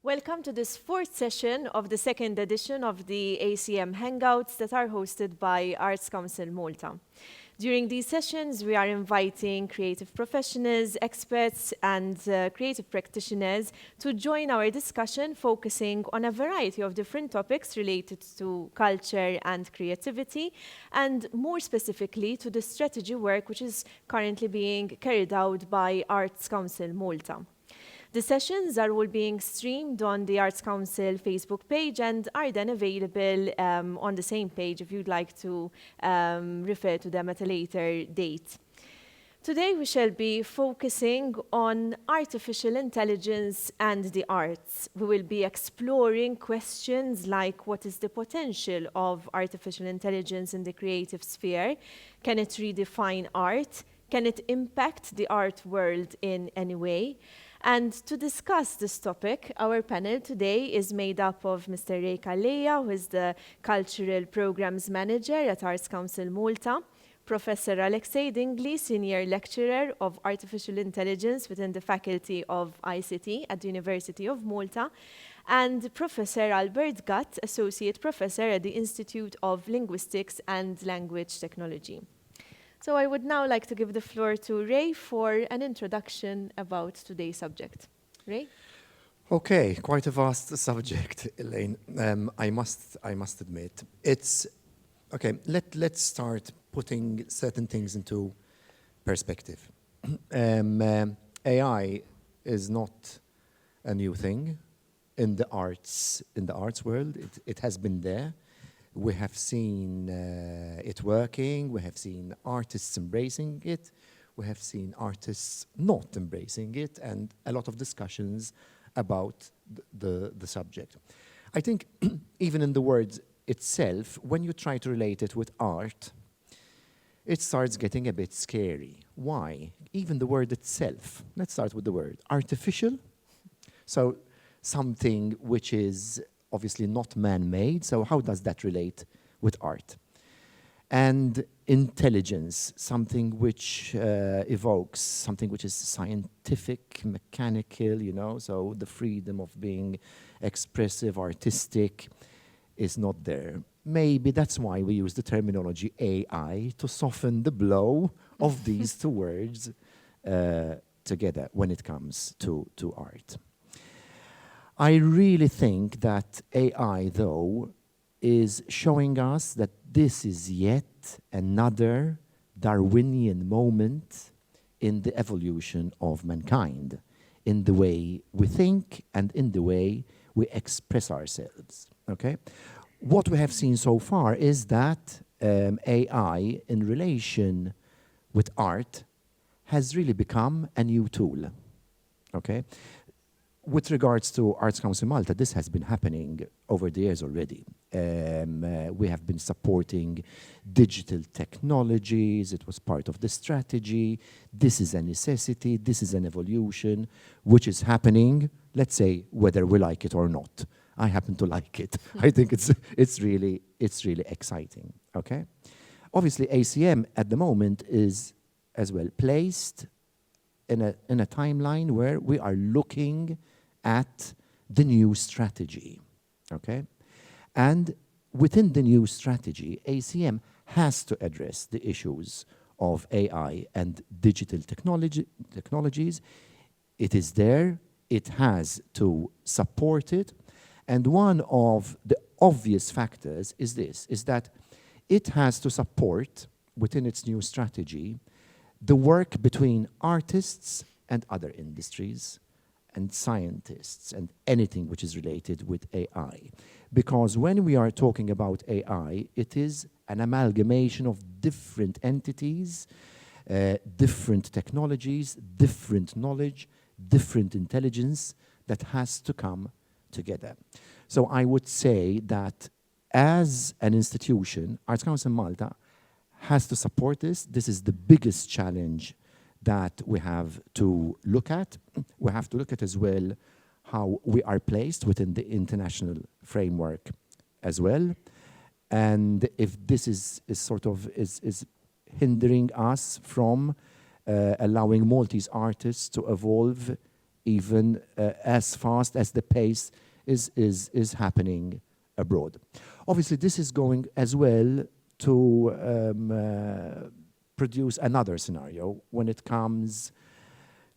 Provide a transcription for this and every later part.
Welcome to this fourth session of the second edition of the ACMHangouts that are hosted by Arts Council Malta. During these sessions, we are inviting creative professionals, experts, and creative practitioners to join our discussion, focusing on a variety of different topics related to culture and creativity, and more specifically to the strategy work which is currently being carried out by Arts Council Malta. The sessions are all being streamed on the Arts Council Facebook page and are then available on the same page if you'd like to refer to them at a later date. Today we shall be focusing on artificial intelligence and the arts. We will be exploring questions like what is the potential of artificial intelligence in the creative sphere? Can it redefine art? Can it impact the art world in any way? And to discuss this topic, our panel today is made up of Mr. Ray Kalleja, who is the Cultural Programs Manager at Arts Council Malta, Professor Alexei Dingley, Senior Lecturer of Artificial Intelligence within the Faculty of ICT at the University of Malta, and Professor Albert Gatt, Associate Professor at the Institute of Linguistics and Language Technology. So I would now like to give the floor to Ray for an introduction about today's subject. Ray? Okay, quite a vast subject, Elaine. I must admit. It's okay. Let's start putting certain things into perspective. AI is not a new thing in the arts world. It has been there. We have seen it working, we have seen artists embracing it, we have seen artists not embracing it, and a lot of discussions about the subject. I think even in the word itself, when you try to relate it with art, it starts getting a bit scary. Why? Even the word itself. Let's start with the word. Artificial, so something which is obviously not man-made, so how does that relate with art? And intelligence, something which evokes, something which is scientific, mechanical, so the freedom of being expressive, artistic is not there. Maybe that's why we use the terminology AI to soften the blow of these two words together when it comes to art. I really think that AI, though, is showing us that this is yet another Darwinian moment in the evolution of mankind, in the way we think and in the way we express ourselves. Okay? What we have seen so far is that AI, in relation with art, has really become a new tool. Okay? With regards to Arts Council Malta, this has been happening over the years already. We have been supporting digital technologies. It was part of the strategy. This is a necessity. This is an evolution which is happening, let's say, whether we like it or not. I happen to like it. I think it's really exciting. Okay? Obviously, ACM at the moment is as well placed in a timeline where we are looking at the new strategy, okay? And within the new strategy, ACM has to address the issues of AI and digital technologies. It is there, it has to support it, and one of the obvious factors is that it has to support, within its new strategy, the work between artists and other industries and scientists and anything which is related with AI. Because when we are talking about AI, it is an amalgamation of different entities, different technologies, different knowledge, different intelligence that has to come together. So I would say that as an institution, Arts Council Malta has to support this. This is the biggest challenge that we have to look at. We have to look at as well how we are placed within the international framework as well. And if this is hindering us from allowing Maltese artists to evolve even as fast as the pace is happening abroad. Obviously, this is going as well to produce another scenario when it comes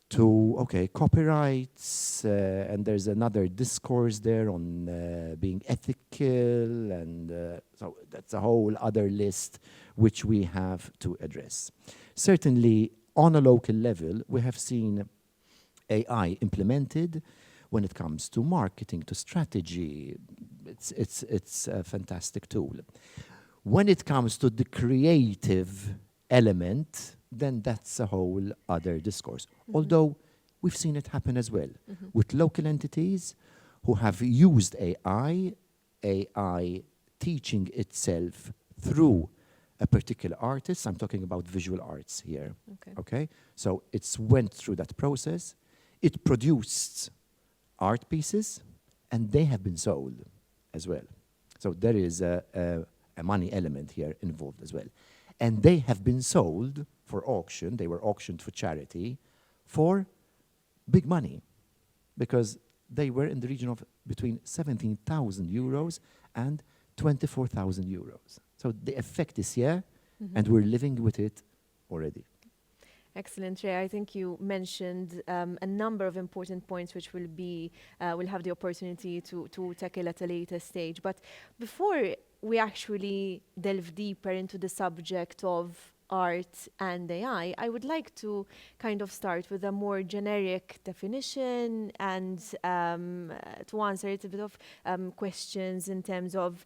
to, okay, copyrights, and there's another discourse there on being ethical, and so that's a whole other list which we have to address. Certainly, on a local level, we have seen AI implemented when it comes to marketing, to strategy. It's a fantastic tool. When it comes to the creative element, then that's a whole other discourse. Although we've seen it happen as well with local entities who have used AI teaching itself through a particular artist. I'm talking about visual arts here. Okay? So it's went through that process. It produced art pieces, and they have been sold as well. So there is a money element here involved as well. And they have been sold for auction. They were auctioned for charity for big money, because they were in the region of between 17,000 euros and 24,000 euros. So the effect is here, and we're living with it already. Excellent, Ray. I think you mentioned a number of important points which we'll have the opportunity to tackle at a later stage. But before we actually delve deeper into the subject of art and AI, I would like to kind of start with a more generic definition and to answer a bit of questions in terms of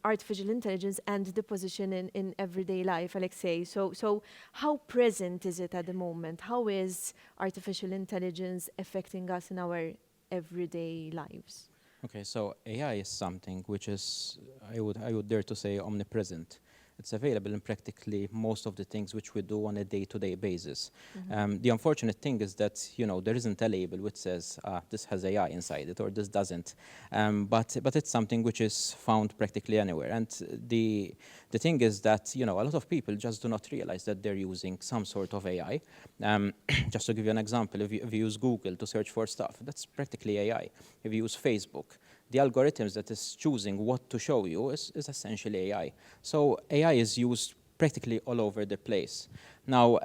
artificial intelligence and the position in everyday life, Alexei. So how present is it at the moment? How is artificial intelligence affecting us in our everyday lives? Okay, so AI is something which is, I would dare to say, omnipresent. It's available in practically most of the things which we do on a day-to-day basis. The unfortunate thing is that, you know, there isn't a label which says this has AI inside it or this doesn't. But it's something which is found practically anywhere. And the thing is that, you know, a lot of people just do not realize that they're using some sort of AI. Just to give you an example, if you use Google to search for stuff, that's practically AI. If you use Facebook, the algorithms that is choosing what to show you is essentially AI. So AI is used practically all over the place. Now,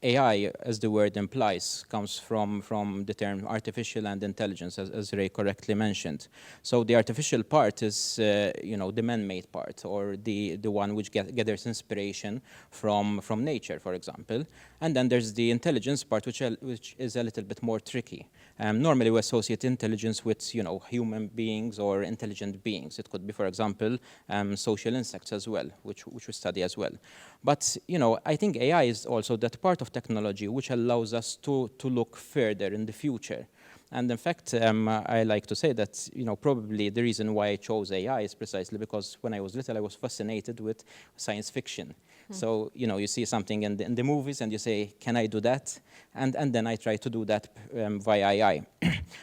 AI, as the word implies, comes from the term artificial and intelligence, as Ray correctly mentioned. So the artificial part is, you know, the man-made part, or the one which gathers inspiration from nature, for example. And then there's the intelligence part, which is a little bit more tricky. Normally, we associate intelligence with, you know, human beings or intelligent beings. It could be, for example, social insects as well, which we study as well. But, you know, I think AI is also that part of technology which allows us to look further in the future. And in fact, I like to say that, you know, probably the reason why I chose AI is precisely because when I was little, I was fascinated with science fiction. So, you know, you see something in the movies and you say, can I do that? And then I try to do that via AI.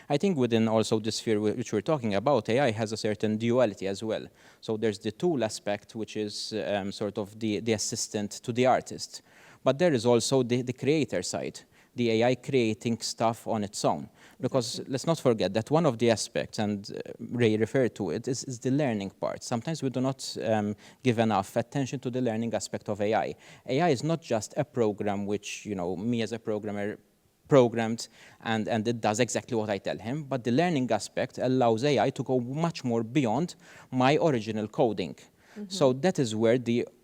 I think within also the sphere which we're talking about, AI has a certain duality as well. So there's the tool aspect, which is sort of the assistant to the artist. But there is also the creator side, the AI creating stuff on its own. Because let's not forget that one of the aspects, and Ray referred to it, is the learning part. Sometimes we do not give enough attention to the learning aspect of AI. AI is not just a program which, you know, me as a programmer programmed and it does exactly what I tell him, but the learning aspect allows AI to go much more beyond my original coding. So that is where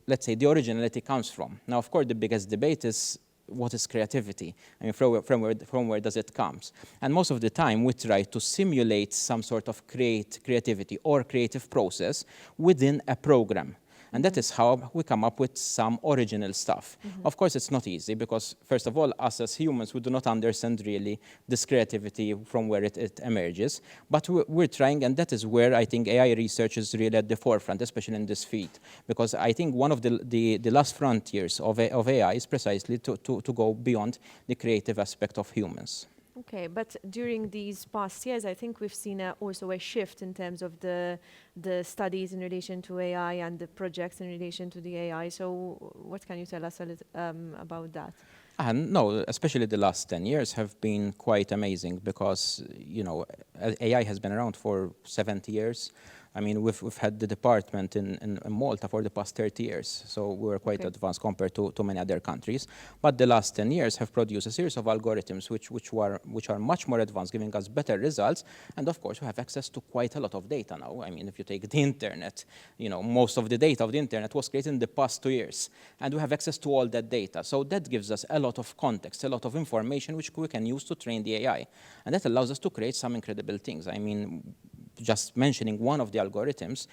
let's say, the originality comes from. Now, of course, the biggest debate is, what is creativity? I mean, from where does it come? And most of the time, we try to simulate some sort of creativity or creative process within a program. And that is how we come up with some original stuff. Of course, it's not easy because, first of all, us as humans, we do not understand really this creativity from where it emerges. But we're trying, and that is where I think AI research is really at the forefront, especially in this field. Because I think one of the last frontiers of AI is precisely to go beyond the creative aspect of humans. Okay, but during these past years, I think we've seen also a shift in terms of the studies in relation to AI and the projects in relation to the AI. So what can you tell us a little about that? No, especially the last 10 years have been quite amazing because, you know, AI has been around for 70 years. I mean, we've had the department in Malta for the past 30 years, so we're quite advanced compared to many other countries. But the last 10 years have produced a series of algorithms which are much more advanced, giving us better results. And of course, we have access to quite a lot of data now. I mean, if you take the internet, you know, most of the data of the internet was created in the past 2 years, and we have access to all that data. So that gives us a lot of context, a lot of information which we can use to train the AI, and that allows us to create some incredible things. I mean, just mentioning one of the algorithms,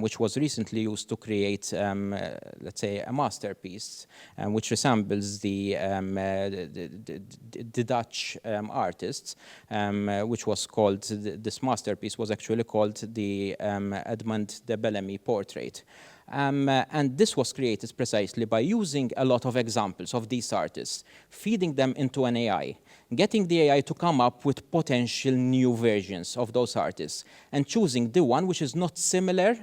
which was recently used to create, let's say, a masterpiece, which resembles the Dutch artists, which was called, this masterpiece was actually called the Edmond de Bellamy portrait. And this was created precisely by using a lot of examples of these artists, feeding them into an AI, getting the AI to come up with potential new versions of those artists, and choosing the one which is not similar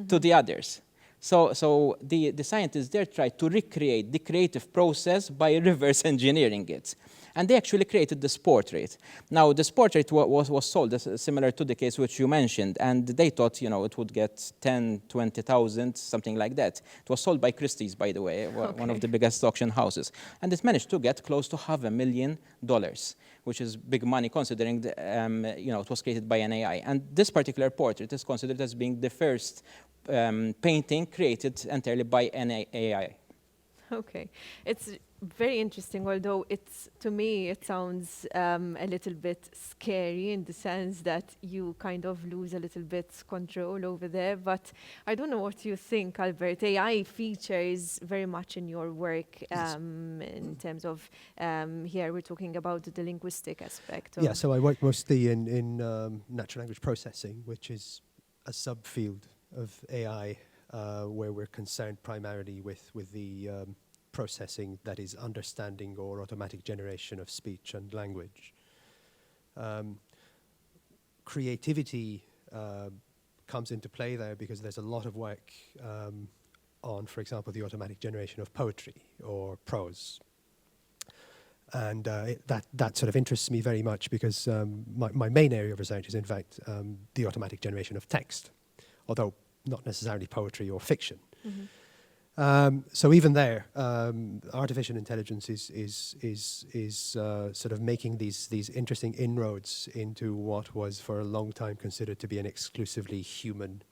to the others. So the scientists there tried to recreate the creative process by reverse engineering it. And they actually created this portrait. Now, this portrait was sold, similar to the case which you mentioned, and they thought, you know, it would get 10, 20,000, something like that. It was sold by Christie's, by the way, one of the biggest auction houses. And it managed to get close to $500,000, which is big money considering, you know, it was created by an AI. And this particular portrait is considered as being the first painting created entirely by an AI. Okay. It's very interesting, although to me, it sounds a little bit scary in the sense that you kind of lose a little bit control over there. But I don't know what you think, Albert. AI features very much in your work in terms of, here we're talking about the linguistic aspect. Yeah, so I work mostly in natural language processing, which is a subfield of AI where we're concerned primarily with the processing, that is understanding or automatic generation of speech and language. Creativity comes into play there because there's a lot of work on, for example, the automatic generation of poetry or prose. And that sort of interests me very much because my main area of research is, in fact, the automatic generation of text, although not necessarily poetry or fiction. Mm-hmm. So even there, artificial intelligence is sort of making these interesting inroads into what was for a long time considered to be an exclusively human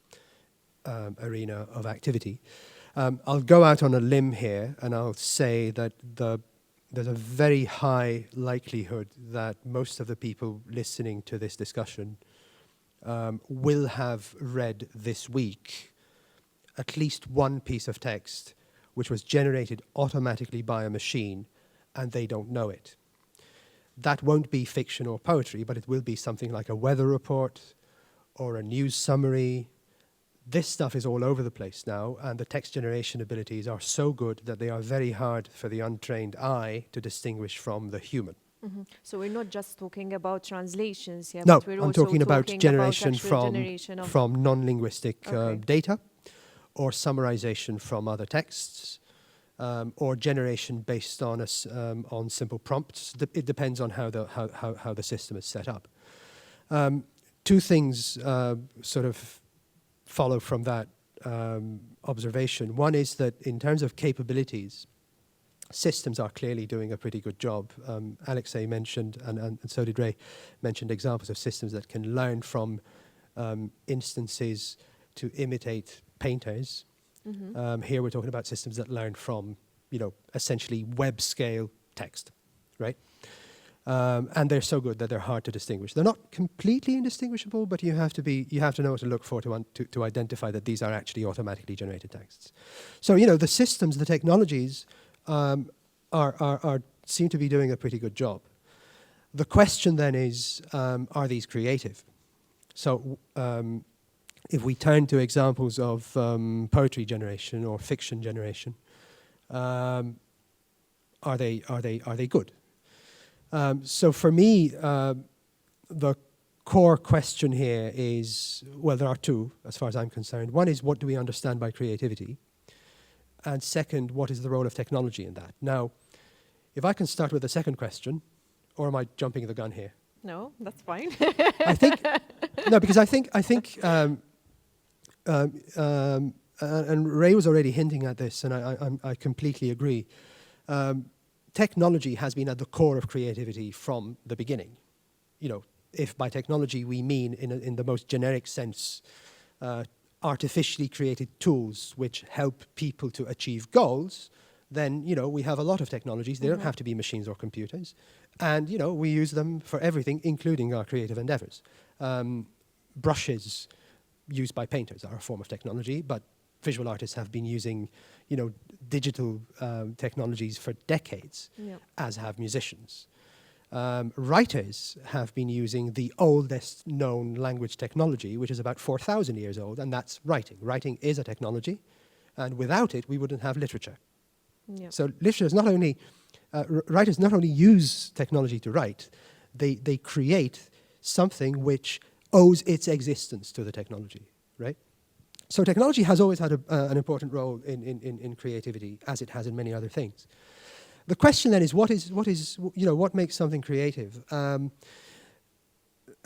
arena of activity. I'll go out on a limb here and I'll say that there's a very high likelihood that most of the people listening to this discussion will have read this week at least one piece of text which was generated automatically by a machine and they don't know it. That won't be fiction or poetry, but it will be something like a weather report or a news summary. This stuff is all over the place now, and the text generation abilities are so good that they are very hard for the untrained eye to distinguish from the human. Mm-hmm. So we're not just talking about translations here, No, but we're I'm also talking about generation generation of from non-linguistic Okay. data, or summarization from other texts, or generation based on on simple prompts. It depends on how the system is set up. Two things sort of follow from that observation. One is that in terms of capabilities, systems are clearly doing a pretty good job. Alexei mentioned, and so did Ray, mentioned examples of systems that can learn from instances to imitate painters. Mm-hmm. Here we're talking about systems that learn from, essentially web scale text, right? And they're so good that they're hard to distinguish. They're not completely indistinguishable, but you have to know what to look for to identify that these are actually automatically generated texts. So the systems, the technologies seem to be doing a pretty good job. The question then is, are these creative? So if we turn to examples of poetry generation or fiction generation, are they good? So for me, the core question here is, well, there are two, as far as I'm concerned. One is, what do we understand by creativity? And second, what is the role of technology in that? Now, If I can start with the second question, or am I jumping the gun here? No, that's fine. I think no, because I think and Ray was already hinting at this, and I completely agree. Technology has been at the core of creativity from the beginning. You know, if by technology we mean in the most generic sense, artificially created tools which help people to achieve goals, then, you know, we have a lot of technologies. They don't have to be machines or computers. And, you know, we use them for everything, including our creative endeavors. Brushes used by painters are a form of technology, but visual artists have been using, you know, digital technologies for decades, as have musicians. Writers have been using the oldest known language technology, which is about 4,000 years old, and that's writing. Writing is a technology, and without it, we wouldn't have literature. Yep. So literature is not only, writers not only use technology to write, they create something which owes its existence to the technology, right? So technology has always had an important role in creativity, as it has in many other things. The question then is, what makes something creative?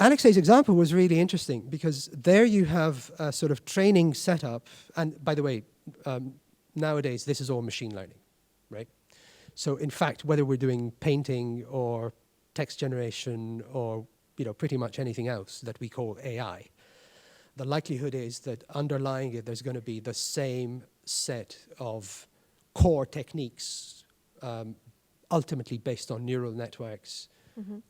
Alexei's example was really interesting because there you have a sort of training setup, and by the way, nowadays this is all machine learning, right? So in fact, whether we're doing painting or text generation or, you know, pretty much anything else that we call AI, the likelihood is that underlying it, there's going to be the same set of core techniques, ultimately based on neural networks,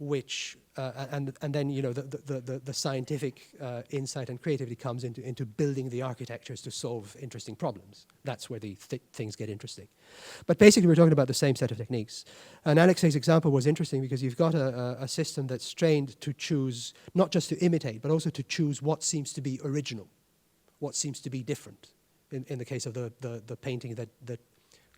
which, and then, you know, the scientific insight and creativity comes into building the architectures to solve interesting problems. That's where the things get interesting. But basically, we're talking about the same set of techniques. And Alexei's example was interesting because you've got a system that's trained to choose, not just to imitate, but also to choose what seems to be original, what seems to be different. In the case of the painting that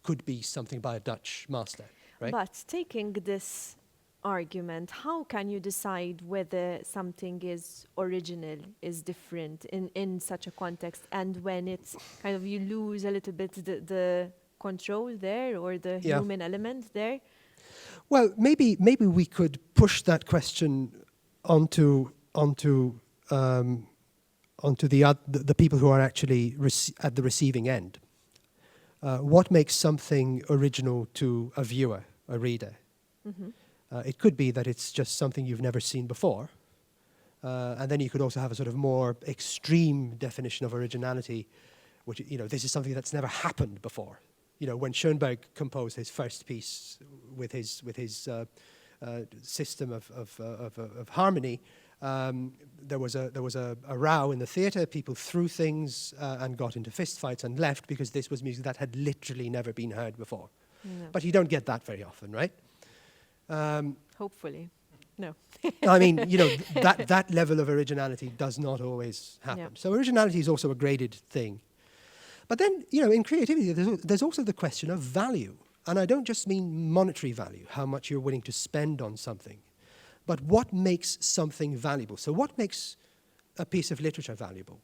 could be something by a Dutch master, right? But taking this argument, how can you decide whether something is original, is different in such a context, and when it's kind of you lose a little bit the control there or the human element there? Well, maybe we could push that question onto the people who are actually at the receiving end. What makes something original to a viewer, a reader? It could be that it's just something you've never seen before. And then you could also have a sort of more extreme definition of originality, which, you know, this is something that's never happened before. You know, when Schoenberg composed his first piece with his system of harmony, there was a row in the theatre. People threw things and got into fistfights and left because this was music that had literally never been heard before. No. But you don't get that very often, right? Hopefully. No. I mean, you know, that level of originality does not always happen. Yeah. So originality is also a graded thing. But then, you know, in creativity, there's also the question of value. And I don't just mean monetary value, how much you're willing to spend on something, but what makes something valuable. So what makes a piece of literature valuable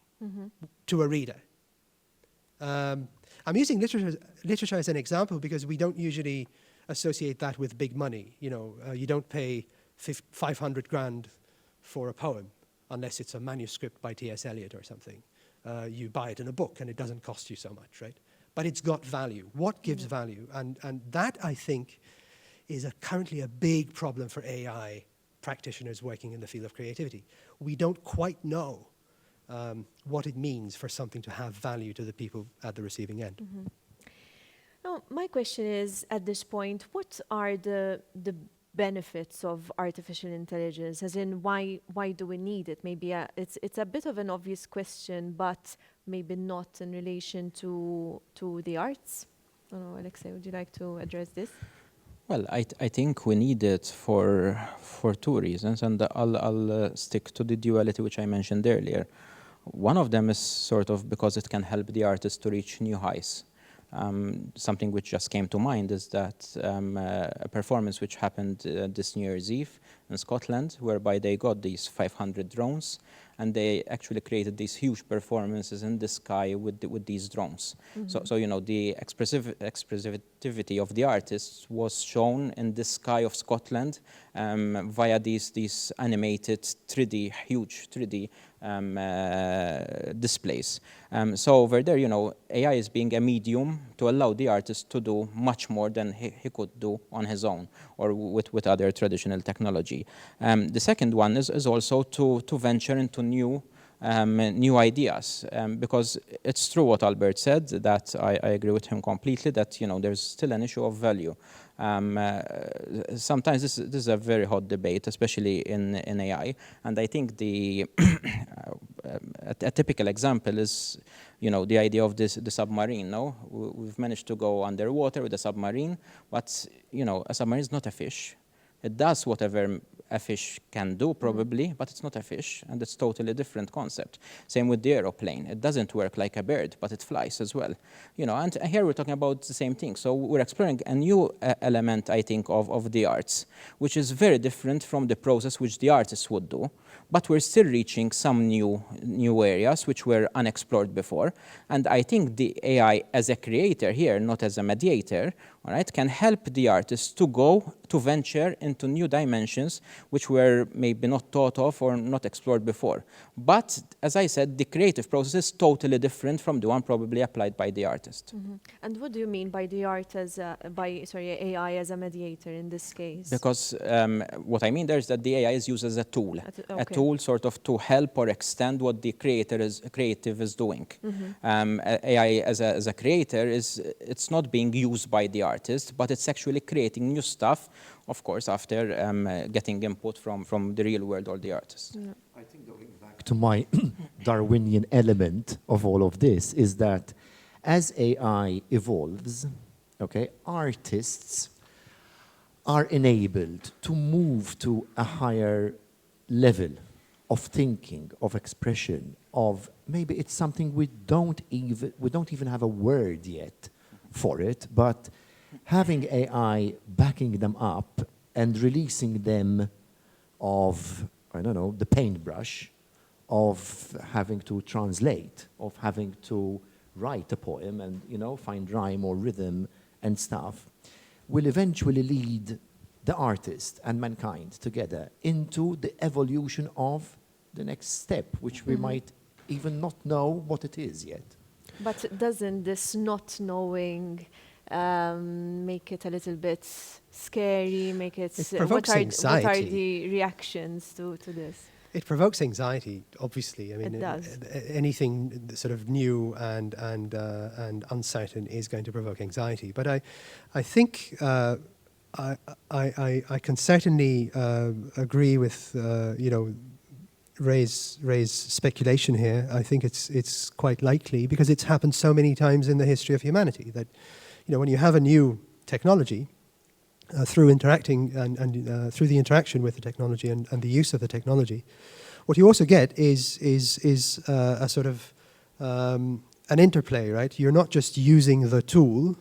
to a reader? I'm using literature as an example because we don't usually associate that with big money. You know, you don't pay 500 grand for a poem unless it's a manuscript by T.S. Eliot or something. You buy it in a book and it doesn't cost you so much, right? But it's got value. What gives value? And that, I think, is currently a big problem for AI practitioners working in the field of creativity. We don't quite know what it means for something to have value to the people at the receiving end. Now, my question is, at this point, what are the benefits of artificial intelligence? As in, why do we need it? Maybe it's a bit of an obvious question, but maybe not in relation to the arts. I don't know, Alexei, would you like to address this? Well, I think we need it for two reasons, and I'll stick to the duality which I mentioned earlier. One of them is sort of because it can help the artist to reach new heights. Something which just came to mind is that a performance which happened this New Year's Eve, in Scotland, whereby they got these 500 drones, and they actually created these huge performances in the sky with these drones. So you know, the expressivity of the artists was shown in the sky of Scotland via these animated 3D, huge 3D displays. So over there, you know, AI is being a medium to allow the artist to do much more than he could do on his own or with other traditional technology. The second one is also to venture into new ideas, because it's true what Albert said, that I agree with him completely, that, you know, there's still an issue of value. Sometimes this is a very hot debate, especially in AI, and I think the a typical example is, you know, the idea of the submarine. No, we've managed to go underwater with a submarine, but, you know, a submarine is not a fish. It does whatever a fish can do, probably, but it's not a fish, and it's totally different concept. Same with the aeroplane. It doesn't work like a bird, but it flies as well. You know, and here we're talking about the same thing. So we're exploring a new element, I think, of the arts, which is very different from the process which the artists would do. But we're still reaching some new areas which were unexplored before. And I think the AI as a creator here, not as a mediator, all right, can help the artists to venture into new dimensions which were maybe not thought of or not explored before. But as I said, the creative process is totally different from the one probably applied by the artist. And what do you mean by the art as AI as a mediator in this case? Because what I mean there is that the AI is used as a tool, a tool sort of to help or extend what the creative is doing. AI as a creator it's not being used by the artist, but it's actually creating new stuff, of course, after getting input from the real world or the artist. I think going back to my Darwinian element of all of this is that as AI evolves, okay, artists are enabled to move to a higher level of thinking, of expression, of maybe it's something we don't even have a word yet for it, but having AI backing them up and releasing them of, I don't know, the paintbrush, of having to translate, of having to write a poem and, you know, find rhyme or rhythm and stuff, will eventually lead the artist and mankind together into the evolution of the next step, which we might even not know what it is yet. But doesn't this not knowing make it a little bit scary, make it... It provokes anxiety. What are the reactions to this? It provokes anxiety, obviously. I mean, It does. Anything sort of new and uncertain is going to provoke anxiety. But I think I can certainly agree with Ray's speculation here. I think it's quite likely because it's happened so many times in the history of humanity that, you know, when you have a new technology, through interacting and through the interaction with the technology and the use of the technology, what you also get is a sort of an interplay, right? You're not just using the tool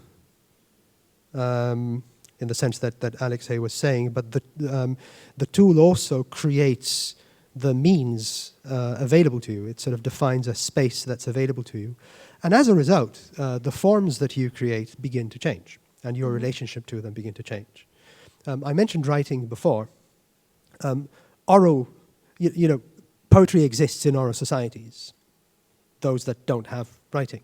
in the sense that Alexei was saying, but the tool also creates the means available to you. It sort of defines a space that's available to you. And as a result, the forms that you create begin to change, and your relationship to them begin to change. I mentioned writing before. Oral, poetry exists in oral societies, those that don't have writing.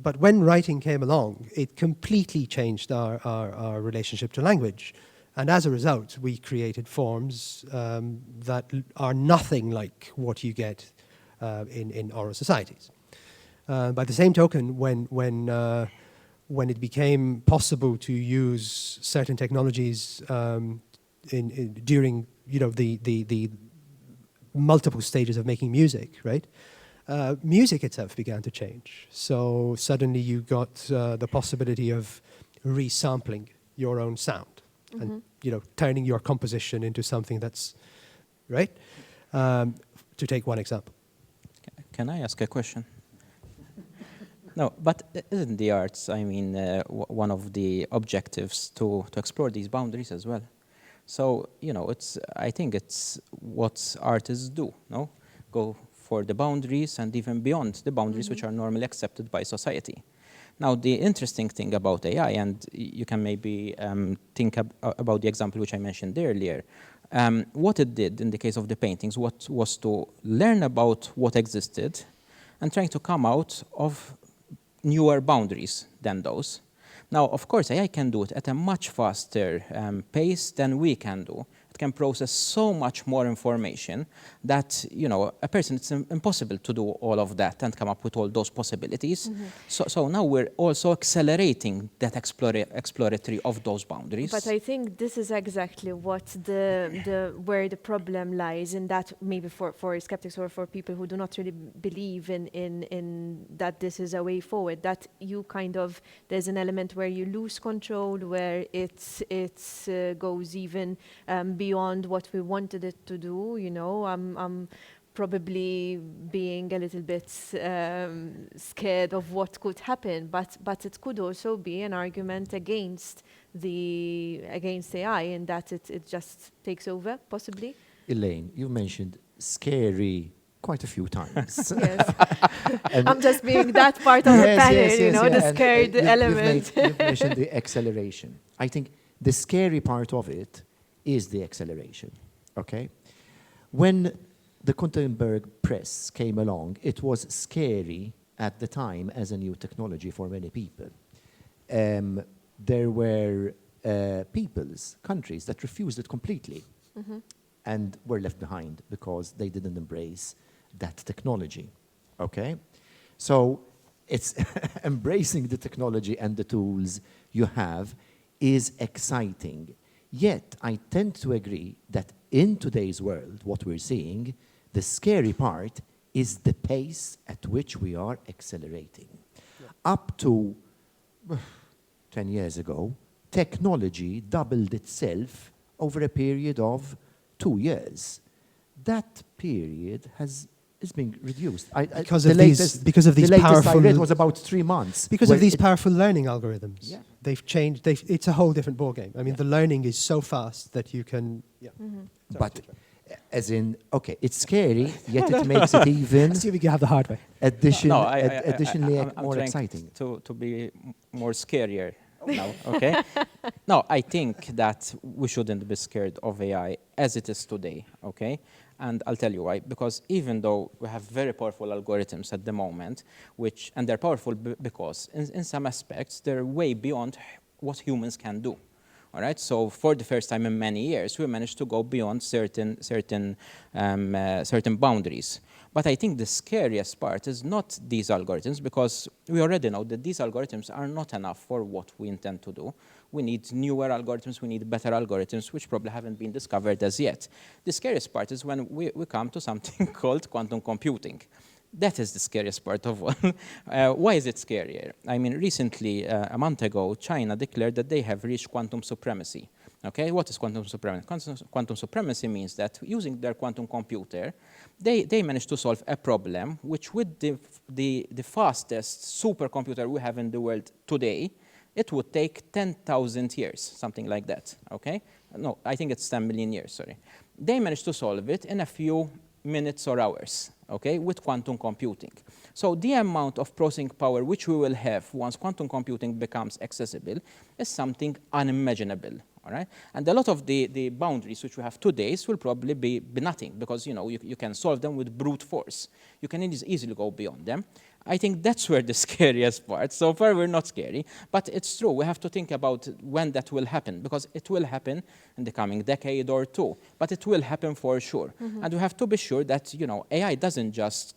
But when writing came along, it completely changed our relationship to language. And as a result, we created forms that are nothing like what you get in oral societies. By the same token, when it became possible to use certain technologies during the multiple stages of making music, right? Music itself began to change. So suddenly you got the possibility of resampling your own sound and turning your composition into something that's right. To take one example. Can I ask a question? No, but isn't the arts, I mean, one of the objectives to explore these boundaries as well? So, I think it's what artists do, no? Go for the boundaries and even beyond the boundaries which are normally accepted by society. Now, the interesting thing about AI, and you can maybe think about the example which I mentioned earlier, what it did in the case of the paintings was to learn about what existed and trying to come out of newer boundaries than those. Now, of course, AI can do it at a much faster pace than we can do. It can process so much more information that, a person, it's impossible to do all of that and come up with all those possibilities. So now we're also accelerating that exploratory of those boundaries. But I think this is exactly what where the problem lies, in that maybe for skeptics or for people who do not really believe in that this is a way forward, that you there's an element where you lose control, where it goes even beyond what we wanted it to do. I'm probably being a little bit scared of what could happen, but it could also be an argument against AI, in that it just takes over, possibly. Elaine, you mentioned scary quite a few times. Yes. I'm just being that part of the panel, the and, scared element. You've mentioned the acceleration. I think the scary part of it is the acceleration, okay? When the Gutenberg press came along, it was scary at the time as a new technology for many people. There were countries that refused it completely and were left behind because they didn't embrace that technology, okay? So it's embracing the technology and the tools you have is exciting. Yet, I tend to agree that in today's world, what we're seeing, the scary part is the pace at which we are accelerating. Up to 10 years ago, technology doubled itself over a period of 2 years. That period has been reduced. Because of these powerful... I read was about 3 months. Because of these powerful learning algorithms. Yeah. They've changed. It's a whole different ballgame. I mean, the learning is so fast that you can... Yeah. But as in, okay, it's scary, yet it makes it even... Assuming you have the hard way. Additionally, I'm more trying exciting. To be more scarier now, okay? No, I think that we shouldn't be scared of AI as it is today, okay? And I'll tell you why. Because even though we have very powerful algorithms at the moment, and they're powerful because in some aspects, they're way beyond what humans can do. All right, so for the first time in many years, we managed to go beyond certain boundaries. But I think the scariest part is not these algorithms, because we already know that these algorithms are not enough for what we intend to do. We need newer algorithms, we need better algorithms, which probably haven't been discovered as yet. The scariest part is when we come to something called quantum computing. That is the scariest part of all. Why is it scarier? I mean, recently, a month ago, China declared that they have reached quantum supremacy. Okay, what is quantum supremacy? Quantum supremacy means that using their quantum computer, they managed to solve a problem which, with the fastest supercomputer we have in the world today, it would take 10,000 years, something like that. Okay? No, I think it's 10 million years, sorry. They managed to solve it in a few minutes or hours, okay, with quantum computing. So the amount of processing power which we will have once quantum computing becomes accessible is something unimaginable, all right? And a lot of the boundaries which we have today will probably be nothing, because you can solve them with brute force. You can easily go beyond them. I think that's where the scariest part. So far, we're not scary, but it's true. We have to think about when that will happen, because it will happen in the coming decade or two, but it will happen for sure. And we have to be sure that, AI doesn't just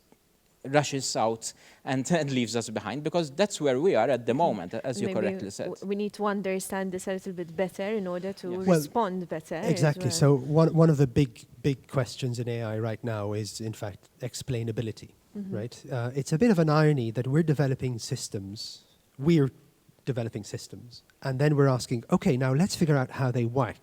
rushes out and leaves us behind, because that's where we are at the moment, as you correctly said. We need to understand this a little bit better in order to respond better. Exactly. So one of the big questions in AI right now is, in fact, explainability. Right? It's a bit of an irony that we're developing systems, and then we're asking, okay, now let's figure out how they work.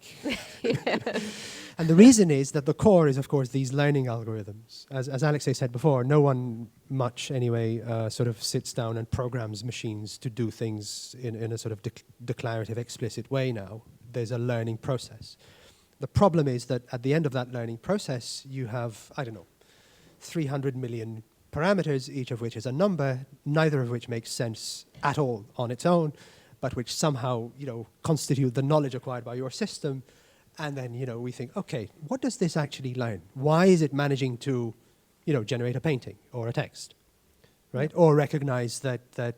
And the reason is that the core is, of course, these learning algorithms. As Alexei said before, no one much anyway sort of sits down and programs machines to do things in a sort of declarative, explicit way now. There's a learning process. The problem is that at the end of that learning process, you have, I don't know, 300 million parameters, each of which is a number, neither of which makes sense at all on its own, but which somehow, constitute the knowledge acquired by your system. And then, we think, okay, what does this actually learn? Why is it managing to, generate a painting or a text, right? Or recognize that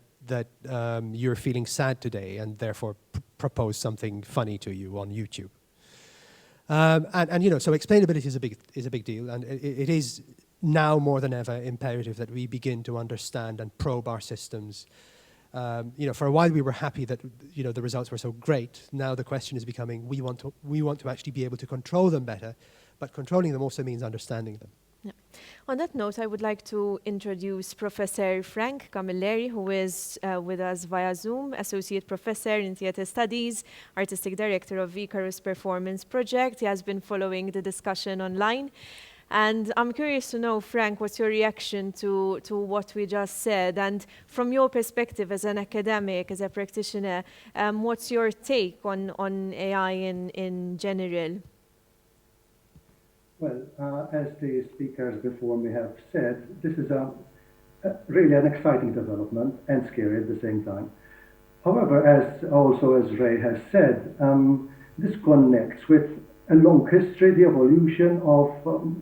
you're feeling sad today and therefore propose something funny to you on YouTube. So explainability is a big deal, and it is now more than ever imperative that we begin to understand and probe our systems. For a while we were happy that the results were so great. Now the question is becoming we want to actually be able to control them better, but controlling them also means understanding them. Yeah. On that note, I would like to introduce Professor Frank Camilleri, who is with us via Zoom, Associate Professor in Theatre Studies, Artistic Director of Icarus Performance Project. He has been following the discussion online. And I'm curious to know, Frank, what's your reaction to what we just said? And from your perspective as an academic, as a practitioner, what's your take on AI in general? Well, as the speakers before me have said, this is really an exciting development and scary at the same time. However, as Ray has said, this connects with a long history, the evolution of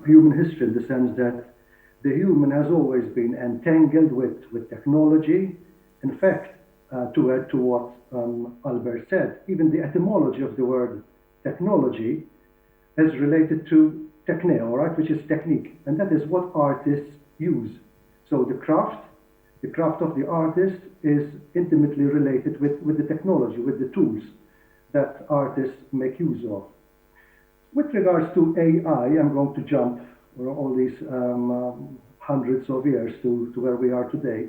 human history, in the sense that the human has always been entangled with technology. In fact, to add to what Albert said, even the etymology of the word technology is related to techneo, right, which is technique, and that is what artists use. So the craft of the artist is intimately related with the technology, with the tools that artists make use of. With regards to AI, I'm going to jump all these hundreds of years to where we are today.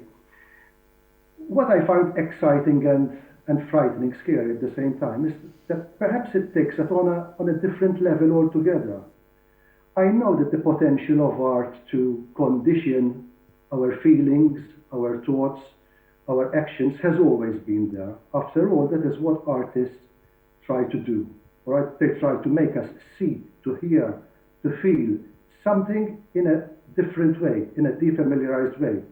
What I find exciting and frightening, scary at the same time, is that perhaps it takes us on a different level altogether. I know that the potential of art to condition our feelings, our thoughts, our actions has always been there. After all, that is what artists try to do. Right? They try to make us see, to hear, to feel something in a different way, in a defamiliarized way.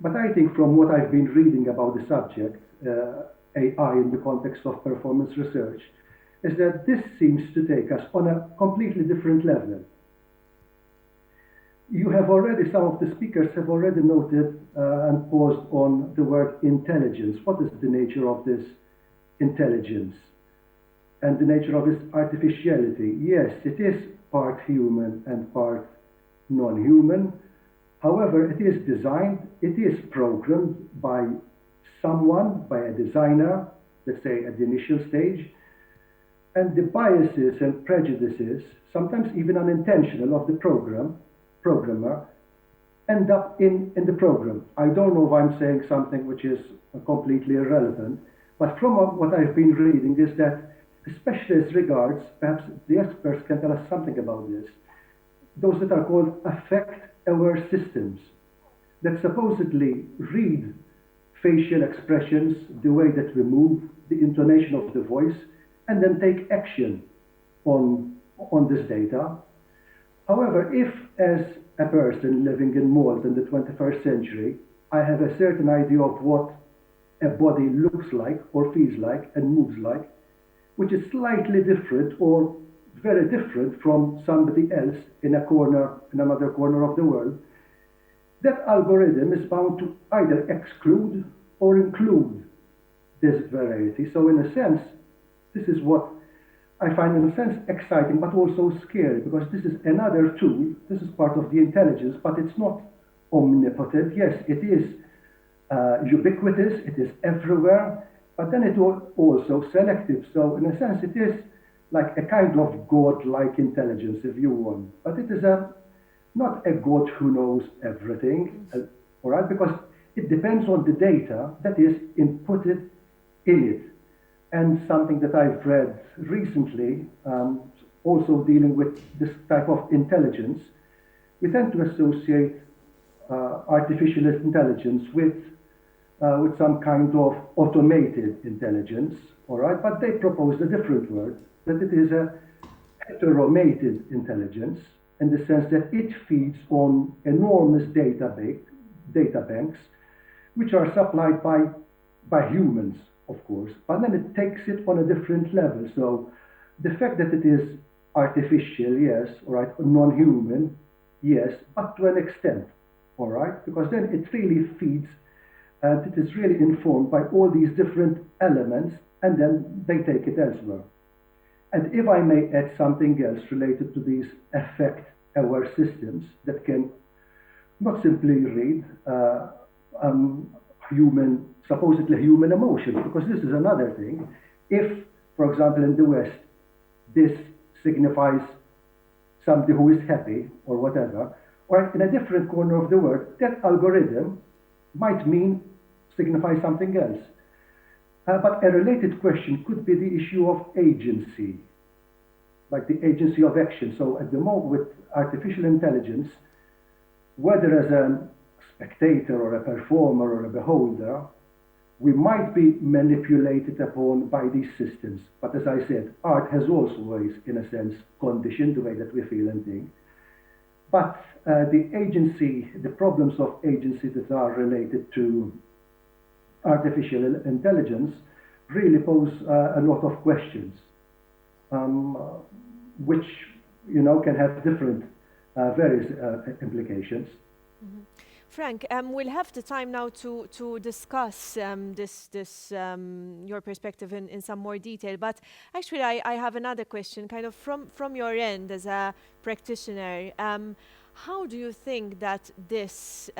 But I think from what I've been reading about the subject, AI in the context of performance research, is that this seems to take us on a completely different level. Some of the speakers have already noted and paused on the word intelligence. What is the nature of this intelligence? And the nature of its artificiality? Yes, it is part human and part non-human. However, it is designed, it is programmed by someone, by a designer, let's say at the initial stage, and the biases and prejudices, sometimes even unintentional, of the programmer, end up in the program. I don't know if I'm saying something which is completely irrelevant, but from what I've been reading is that, especially as regards, perhaps the experts can tell us something about this, those that are called affect-aware systems, that supposedly read facial expressions, the way that we move, the intonation of the voice, and then take action on this data. However, if as a person living in Malta in the 21st century, I have a certain idea of what a body looks like or feels like and moves like, which is slightly different or very different from somebody else in another corner of the world, that algorithm is bound to either exclude or include this variety. So in a sense, this is what I find in a sense exciting, but also scary, because this is another tool, this is part of the intelligence, but it's not omnipotent. Yes, it is ubiquitous, it is everywhere, but then it is also selective. So in a sense, it is like a kind of God-like intelligence, if you want. But it is not a God who knows everything, all right? Because it depends on the data that is inputted in it. And something that I've read recently, also dealing with this type of intelligence, we tend to associate artificial intelligence with some kind of automated intelligence, all right? But they proposed a different word, that it is a heteromated intelligence in the sense that it feeds on enormous data banks, which are supplied by humans, of course, but then it takes it on a different level. So the fact that it is artificial, yes, all right, non-human, yes, but to an extent, all right, because then it really feeds and it is really informed by all these different elements, and then they take it elsewhere. And if I may add something else related to these affect-aware systems that can not simply read supposedly human emotions, because this is another thing. If, for example, in the West, this signifies somebody who is happy or whatever, or in a different corner of the world, that algorithm might signify something else. But a related question could be the issue of agency, like the agency of action. So at the moment with artificial intelligence, whether as a spectator or a performer or a beholder, we might be manipulated upon by these systems. But as I said, art has always, in a sense, conditioned the way that we feel and think. But the agency, the problems of agency that are related to artificial intelligence really pose a lot of questions, which can have different various implications. Mm-hmm. Frank, we'll have the time now to discuss your perspective in some more detail. But actually, I have another question, kind of from your end as a practitioner. How do you think that this,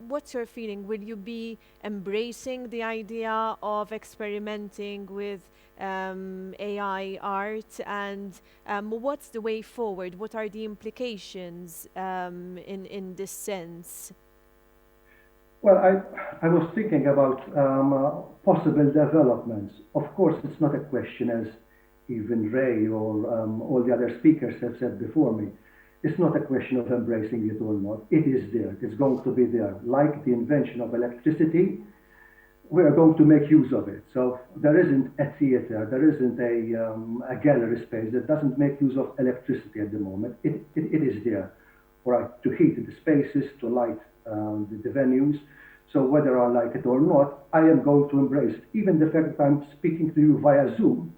what's your feeling? Will you be embracing the idea of experimenting with AI art, and what's the way forward? What are the implications in this sense? Well, I was thinking about possible developments. Of course, it's not a question, as even Ray or all the other speakers have said before me. It's not a question of embracing it or not. It is there. It's going to be there. Like the invention of electricity, we are going to make use of it. So there isn't a theater, there isn't a gallery space that doesn't make use of electricity at the moment. It is there, right, to heat the spaces, to light the venues. So whether I like it or not, I am going to embrace it. Even the fact that I'm speaking to you via Zoom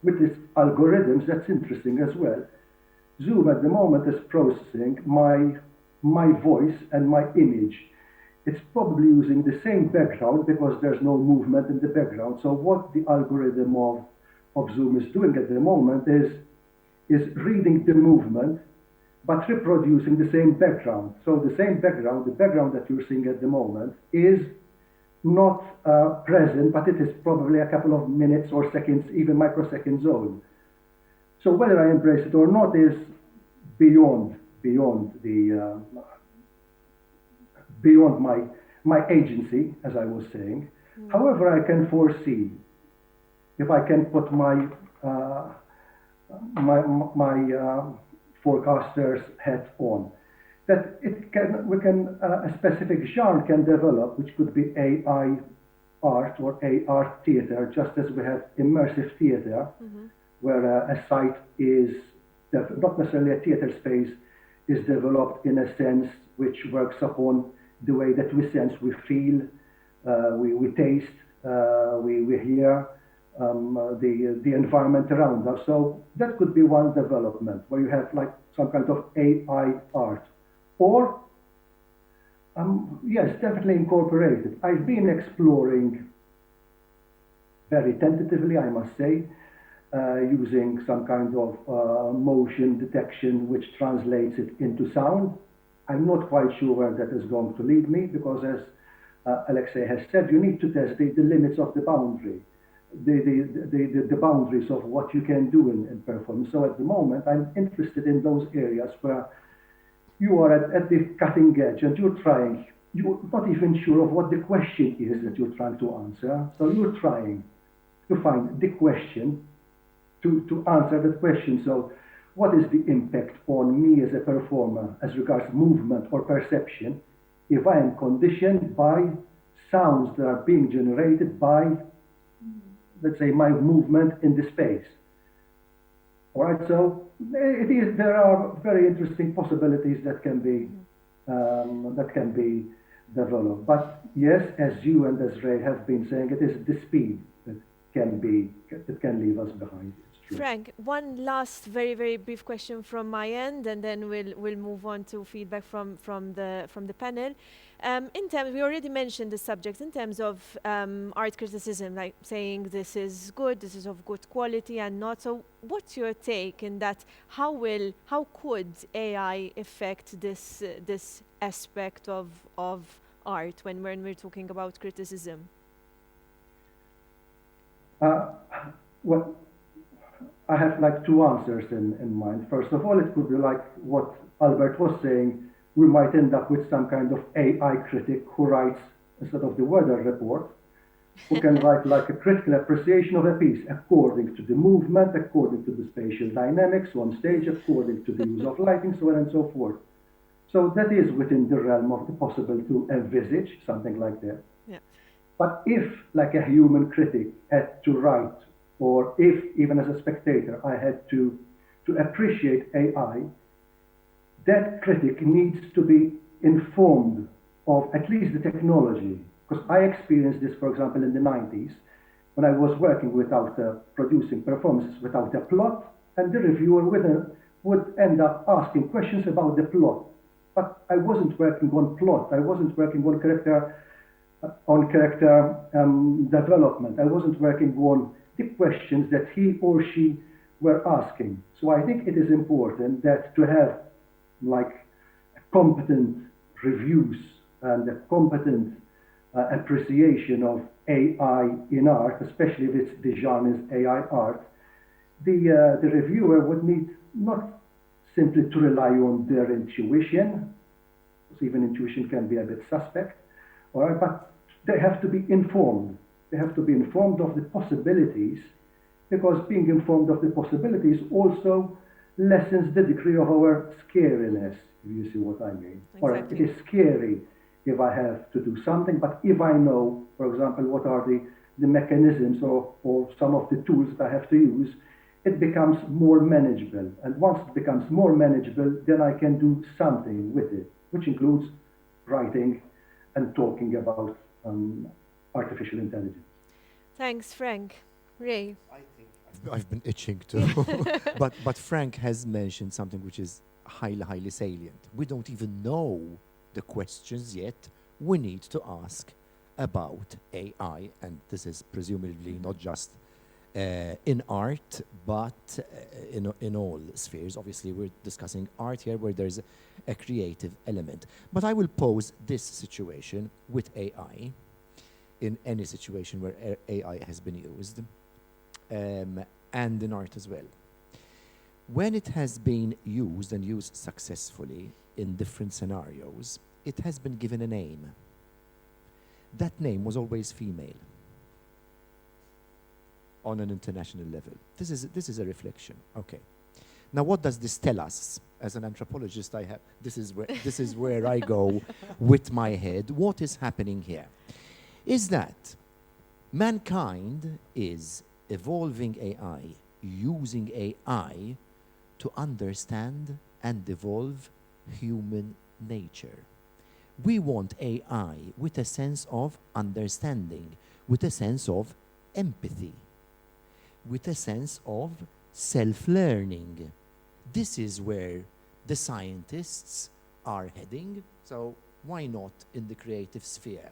with these algorithms, that's interesting as well. Zoom at the moment is processing my voice and my image. It's probably using the same background because there's no movement in the background. So what the algorithm of Zoom is doing at the moment is reading the movement, but reproducing the same background. So the same background, the background that you're seeing at the moment, is not present, but it is probably a couple of minutes or seconds, even microseconds old. So whether I embrace it or not is beyond my agency, as I was saying. However, I can foresee, if I can put my forecaster's hat on, that a specific genre can develop, which could be AI art or AR theater, just as we have immersive theater, where a site is not necessarily a theater space, is developed in a sense which works upon the way that we sense, we feel, we taste, we hear the environment around us. So that could be one development where you have like some kind of AI art. Or, yes, definitely incorporated. I've been exploring very tentatively, I must say, using some kind of motion detection which translates it into sound. I'm not quite sure where that is going to lead me, because as Alexei has said, you need to test the limits of the boundary, the boundaries of what you can do in performance. So at the moment, I'm interested in those areas where you are at the cutting edge and you're not even sure of what the question is that you're trying to answer. So you're trying to find the question to answer that question. So what is the impact on me as a performer as regards movement or perception if I am conditioned by sounds that are being generated by, let's say, my movement in the space? All right, so there are very interesting possibilities that can be developed. But yes, as you and as Ray have been saying, it is the speed that can leave us behind. It's true. Frank, one last very, very brief question from my end, and then we'll move on to feedback from the panel. In terms, we already mentioned the subject in terms of art criticism, like saying this is good, this is of good quality, and not. So, what's your take in that? How could AI affect this aspect of art when we're talking about criticism? Well, I have like two answers in mind. First of all, it could be like what Albert was saying. We might end up with some kind of AI critic who writes, instead of the weather report, who can write like a critical appreciation of a piece according to the movement, according to the spatial dynamics on stage, according to the use of lighting, so on and so forth. So that is within the realm of the possible to envisage something like that. Yeah. But if, like a human critic, had to write, or if, even as a spectator, I had to appreciate AI, that critic needs to be informed of at least the technology. Because I experienced this, for example, in the 90s, when I was working without producing performances without a plot, and the reviewer would end up asking questions about the plot. But I wasn't working on plot. I wasn't working on character development. I wasn't working on the questions that he or she were asking. So I think it is important that to have like competent reviews and a competent appreciation of AI in art, especially if the genre is AI art, the reviewer would need not simply to rely on their intuition, because even intuition can be a bit suspect, all right, but they have to be informed. They have to be informed of the possibilities, because being informed of the possibilities also lessens the degree of our scariness, if you see what I mean. Exactly. All right, it is scary if I have to do something, but if I know, for example, what are the mechanisms or some of the tools that I have to use, it becomes more manageable. And once it becomes more manageable, then I can do something with it, which includes writing and talking about artificial intelligence. Thanks, Frank. Ray. I think I've been itching to. but Frank has mentioned something which is highly salient. We don't even know the questions yet we need to ask about AI, and this is presumably not just in art, but in all spheres. Obviously, we're discussing art here where there's a creative element. But I will pose this situation with AI, in any situation where AI has been used, and in art as well. When it has been used and used successfully in different scenarios, it has been given a name. That name was always female on an international level. This is a reflection. Okay. Now, what does this tell us? As an anthropologist, this is where I go with my head. What is happening here? Is that mankind is evolving AI, using AI to understand and evolve human nature. We want AI with a sense of understanding, with a sense of empathy, with a sense of self-learning. This is where the scientists are heading, so why not in the creative sphere?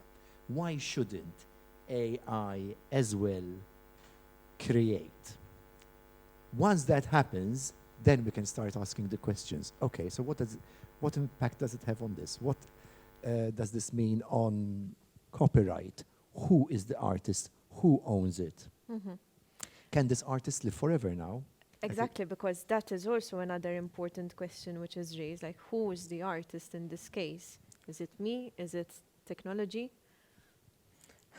Why shouldn't AI as well create? Once that happens, then we can start asking the questions. Okay, so what impact does it have on this? What does this mean on copyright? Who is the artist? Who owns it? Mm-hmm. Can this artist live forever now? Exactly, because that is also another important question which is raised, like who is the artist in this case? Is it me? Is it technology?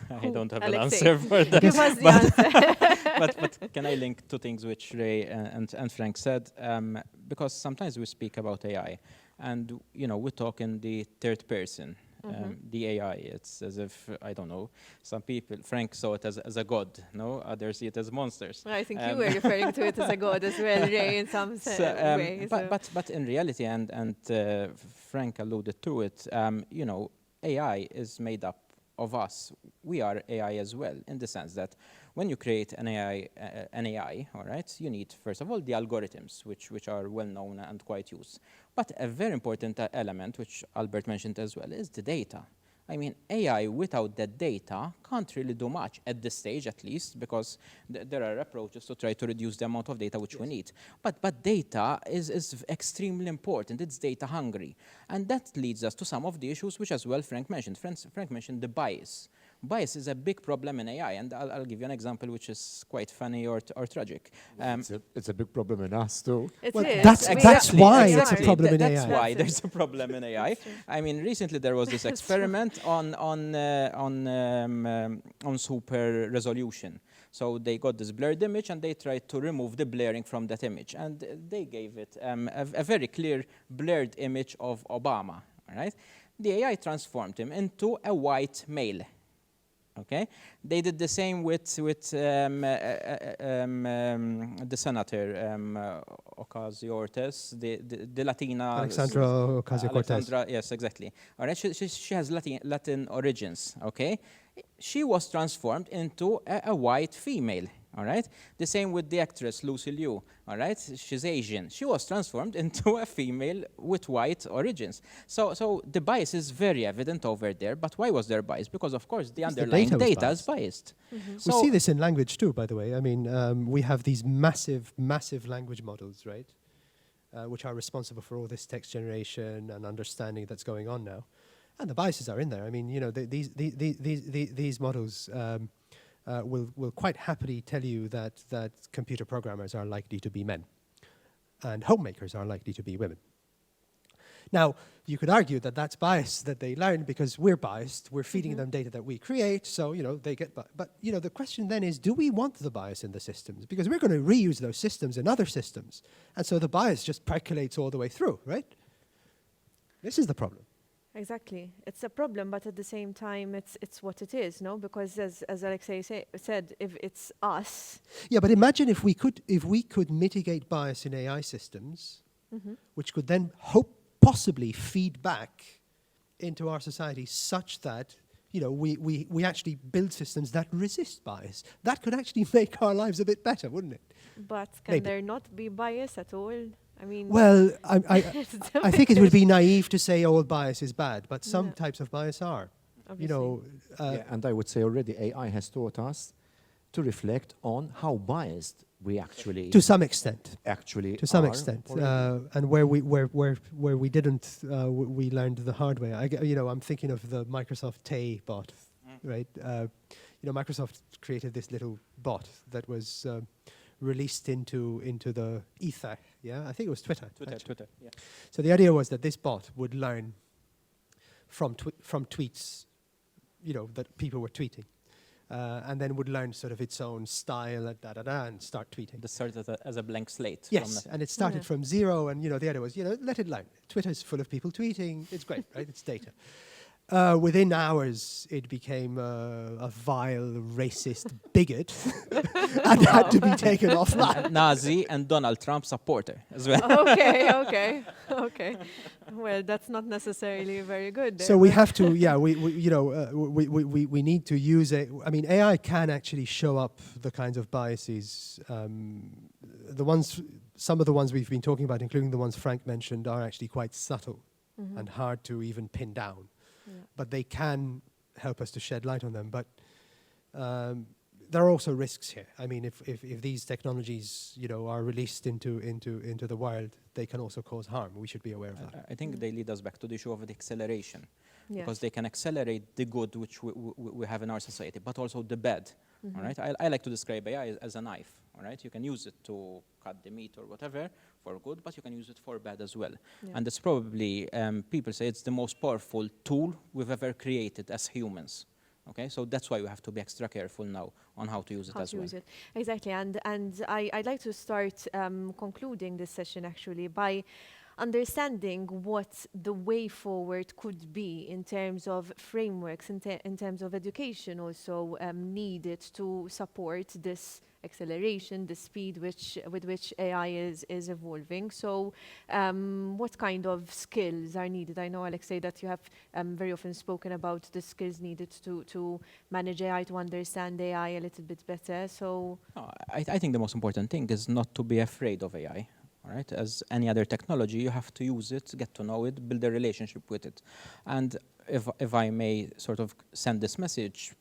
I don't have Alexei, an answer for that. give us the answer. but can I link two things which Ray and Frank said? Because sometimes we speak about AI, and we talk in the third person. the AI. It's as if, I don't know, some people, Frank saw it as a god, no? Others see it as monsters. I think you were referring to it as a god as well, Ray, in some way. But in reality, and Frank alluded to it, you know, AI is made up of us. We are AI as well, in the sense that when you create an AI, all right, you need, first of all, the algorithms, which are well known and quite used. But a very important element, which Albert mentioned as well, is the data. I mean, AI without that data can't really do much at this stage, at least, because there are approaches to try to reduce the amount of data which we need. But data is extremely important. It's data hungry. And that leads us to some of the issues which as well Frank mentioned. Frank mentioned the bias. Bias is a big problem in AI, and I'll give you an example which is quite funny or tragic. It's a big problem in us too. It Well, is. that's I mean, exactly why it's a Exactly. problem in That's AI. why there's a problem in AI. I mean, recently there was this experiment on super resolution. So they got this blurred image and they tried to remove the blurring from that image, and they gave it a very clear blurred image of Obama. All right, the AI transformed him into a white male. Okay, they did the same with the senator Ocasio-Cortez, the Latina Alexandra Ocasio-Cortez. Alexandra, yes, exactly. All right, she has Latin origins. Okay, she was transformed into a white female. All right, the same with the actress Lucy Liu. All right, she's Asian. She was transformed into a female with white origins. So the bias is very evident over there. But why was there bias? Because of course the underlying data was data is biased. We see this in language too, by the way. I mean, we have these massive language models, right, which are responsible for all this text generation and understanding that's going on now. And the biases are in there. I mean, you know, these models will quite happily tell you that computer programmers are likely to be men and homemakers are likely to be women. Now, you could argue that that's bias that they learn because we're biased, we're feeding them data that we create, so, you know, they get but, you know, the question then is, do we want the bias in the systems? Because we're going to reuse those systems in other systems. And so the bias just percolates all the way through, right? This is the problem. Exactly. It's a problem, but at the same time, it's what it is, no? Because as Alexei said, if it's us... Yeah, but imagine if we could mitigate bias in AI systems, which could then possibly feed back into our society such that, you know, we actually build systems that resist bias. That could actually make our lives a bit better, wouldn't it? But can there not be bias at all? I mean... Well, I think it would be naive to say all bias is bad, but some types of bias are. Obviously. You know, Yeah, and I would say already AI has taught us to reflect on how biased we actually to some extent. actually To some are extent, already. and where we didn't, we learned the hard way. You know, I'm thinking of the Microsoft Tay bot, right? You know, Microsoft created this little bot that was released into the ether. Yeah, I think it was Twitter. Twitter. Yeah. So the idea was that this bot would learn from tweets, you know, that people were tweeting. And then would learn sort of its own style and start tweeting. This started as a blank slate. Yes, and it started from zero, and you know the idea was, you know, let it learn. Twitter's full of people tweeting. It's great, right? It's data. Within hours, it became a vile, racist bigot and had to be taken offline. Nazi and Donald Trump supporter as well. Okay. Well, that's not necessarily very good. So we have to, we need to use it. I mean, AI can actually show up the kinds of biases. Some of the ones we've been talking about, including the ones Frank mentioned, are actually quite subtle and hard to even pin down. Yeah. But they can help us to shed light on them. But there are also risks here. I mean, if these technologies, you know, are released into the wild, they can also cause harm. We should be aware of that. I think they lead us back to the issue of the acceleration, Yes. because they can accelerate the good which we have in our society, but also the bad. All right, I like to describe AI as a knife. All right, you can use it to cut the meat or whatever for good, but you can use it for bad as well. Yeah. And it's probably people say it's the most powerful tool we've ever created as humans. Okay, so that's why we have to be extra careful now on how to use it as well. Exactly, and I'd like to start concluding this session actually by understanding what the way forward could be in terms of frameworks, in terms of education also needed to support this acceleration, the speed with which AI is evolving. So what kind of skills are needed? I know, Alexei, that you have very often spoken about the skills needed to manage AI, to understand AI a little bit better. So I think the most important thing is not to be afraid of AI. All right, as any other technology, you have to use it, get to know it, build a relationship with it. And if I may sort of send this message,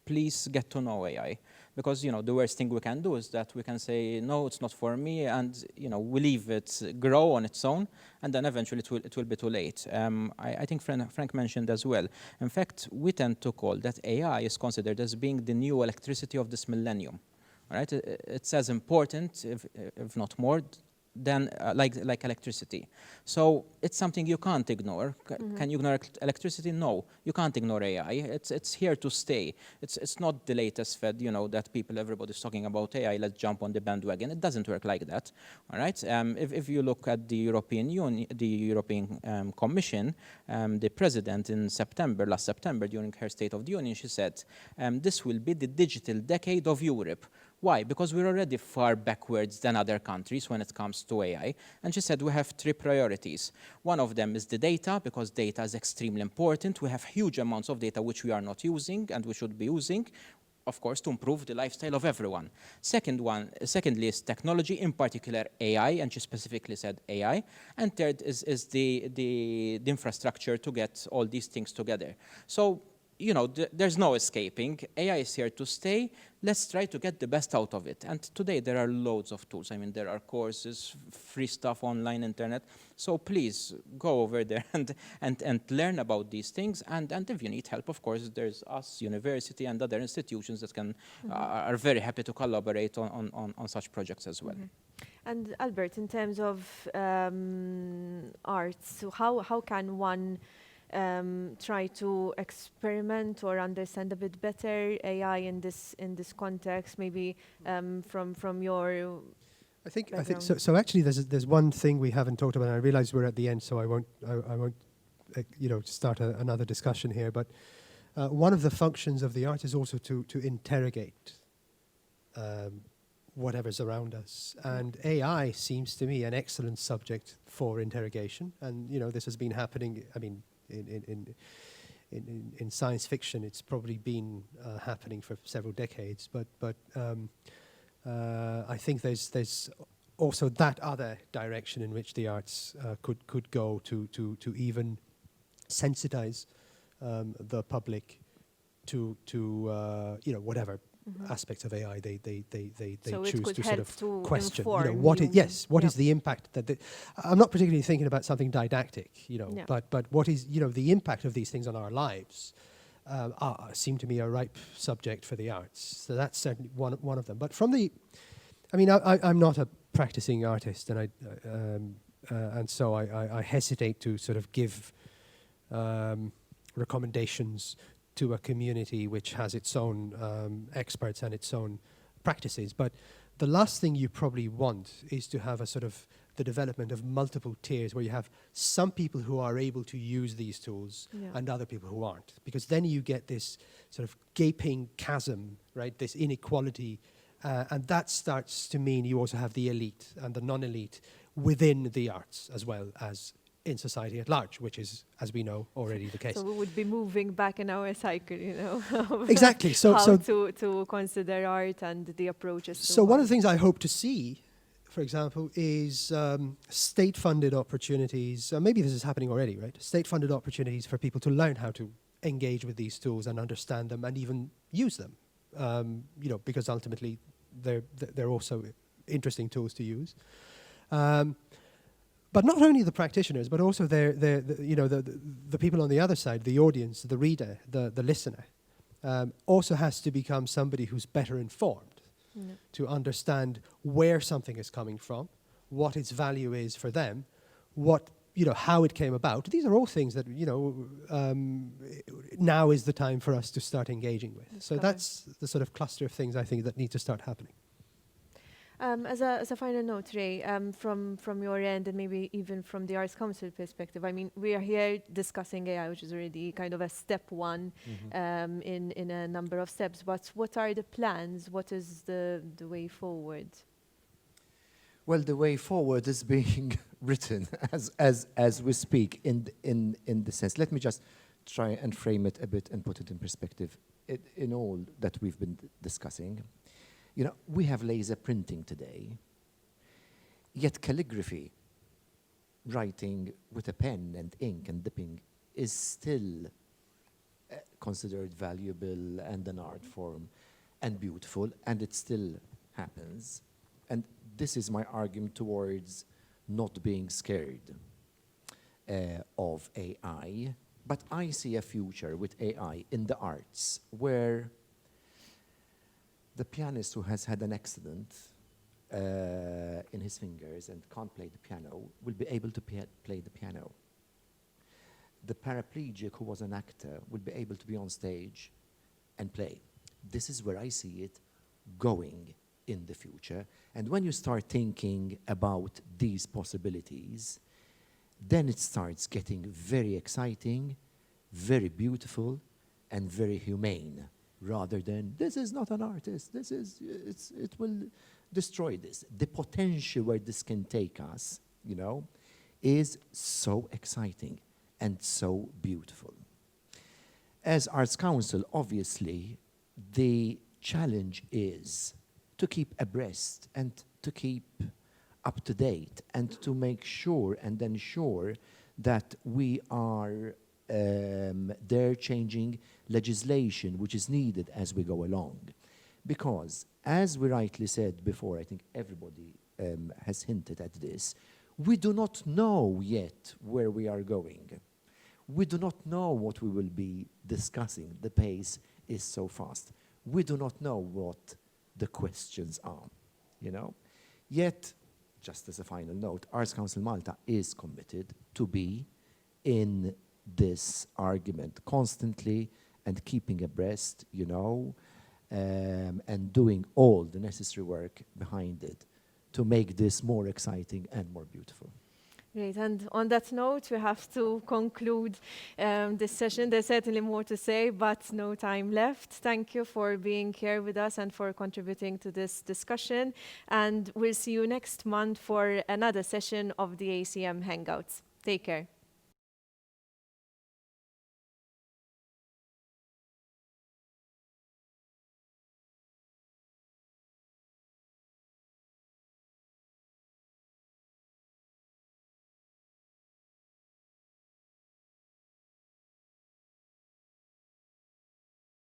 please get to know AI. Because, the worst thing we can do is that we can say, no, it's not for me, and, we leave it grow on its own, and then eventually it will be too late. I think Frank mentioned as well. In fact, we tend to call that AI is considered as being the new electricity of this millennium. All right, it's as important, if not more, than like electricity. So it's something you can't ignore. Can you ignore electricity? No, you can't ignore AI. It's here to stay. It's not the latest fad, that everybody's talking about AI, let's jump on the bandwagon. It doesn't work like that. All right. If you look at the European Union, the European Commission, the president in last September, during her State of the Union, she said, this will be the digital decade of Europe. Why? Because we're already far backwards than other countries when it comes to AI. And she said we have 3 priorities. One of them is the data, because data is extremely important. We have huge amounts of data which we are not using and we should be using, of course, to improve the lifestyle of everyone. Secondly is technology, in particular AI, and she specifically said AI. And third is the infrastructure to get all these things together. So, there's no escaping. AI is here to stay. Let's try to get the best out of it. And today there are loads of tools. I mean, there are courses, free stuff online, internet. So please go over there and learn about these things. And if you need help, of course, there's us, university, and other institutions that are very happy to collaborate on such projects as well. And Albert, in terms of arts, so how can one try to experiment or understand a bit better AI in this context, maybe from your I think background? so. Actually, there's one thing we haven't talked about. And I realize we're at the end, so I won't start another discussion here. But one of the functions of the art is also to interrogate whatever's around us, and AI seems to me an excellent subject for interrogation. And this has been happening. I mean, in science fiction, it's probably been happening for several decades. But I think there's also that other direction in which the arts could go to even sensitize the public to whatever aspects of AI they So it choose could to help sort of to question. inform What you. is the impact that I'm not particularly thinking about something didactic, Yeah. but what is the impact of these things on our lives seem to me a ripe subject for the arts. So that's certainly one of them. But I'm not a practicing artist, and so I hesitate to sort of give recommendations to a community which has its own experts and its own practices. But the last thing you probably want is to have a sort of the development of multiple tiers where you have some people who are able to use these tools and other people who aren't. Because then you get this sort of gaping chasm, right? This inequality. And that starts to mean you also have the elite and the non-elite within the arts as well as in society at large, which is, as we know, already the case. So we would be moving back in our cycle, of Exactly. how to consider art and the approaches. So one of the things I hope to see, for example, is state-funded opportunities. Maybe this is happening already, right? State-funded opportunities for people to learn how to engage with these tools and understand them and even use them. Because ultimately they're also interesting tools to use. But not only the practitioners, but also the people on the other side, the audience, the reader, the listener, also has to become somebody who's better informed to understand where something is coming from, what its value is for them, how it came about. These are all things that now is the time for us to start engaging with. So that's the sort of cluster of things I think that need to start happening. As a final note, Ray, from your end and maybe even from the Arts Council perspective, I mean, we are here discussing AI, which is already kind of a step one in a number of steps. But what are the plans? What is the way forward? Well, the way forward is being written as we speak in the sense. Let me just try and frame it a bit and put it in perspective in all that we've been discussing. You know, we have laser printing today, yet calligraphy, writing with a pen and ink and dipping, is still considered valuable and an art form and beautiful, and it still happens. And this is my argument towards not being scared of AI. But I see a future with AI in the arts where the pianist who has had an accident in his fingers and can't play the piano will be able to play the piano. The paraplegic who was an actor will be able to be on stage and play. This is where I see it going in the future. And when you start thinking about these possibilities, then it starts getting very exciting, very beautiful, and very humane, rather than, this is not an artist, it will destroy this. The potential where this can take us, you know, is so exciting and so beautiful. As Arts Council, obviously, the challenge is to keep abreast and to keep up to date and to make sure and ensure that we are there changing legislation which is needed as we go along. Because, as we rightly said before, I think everybody has hinted at this, we do not know yet where we are going. We do not know what we will be discussing. The pace is so fast. We do not know what the questions are, you know. Yet, just as a final note, Arts Council Malta is committed to be in this argument constantly and keeping abreast, you know, and doing all the necessary work behind it to make this more exciting and more beautiful. Great, and on that note, we have to conclude this session. There's certainly more to say, but no time left. Thank you for being here with us and for contributing to this discussion. And we'll see you next month for another session of the ACM Hangouts. Take care.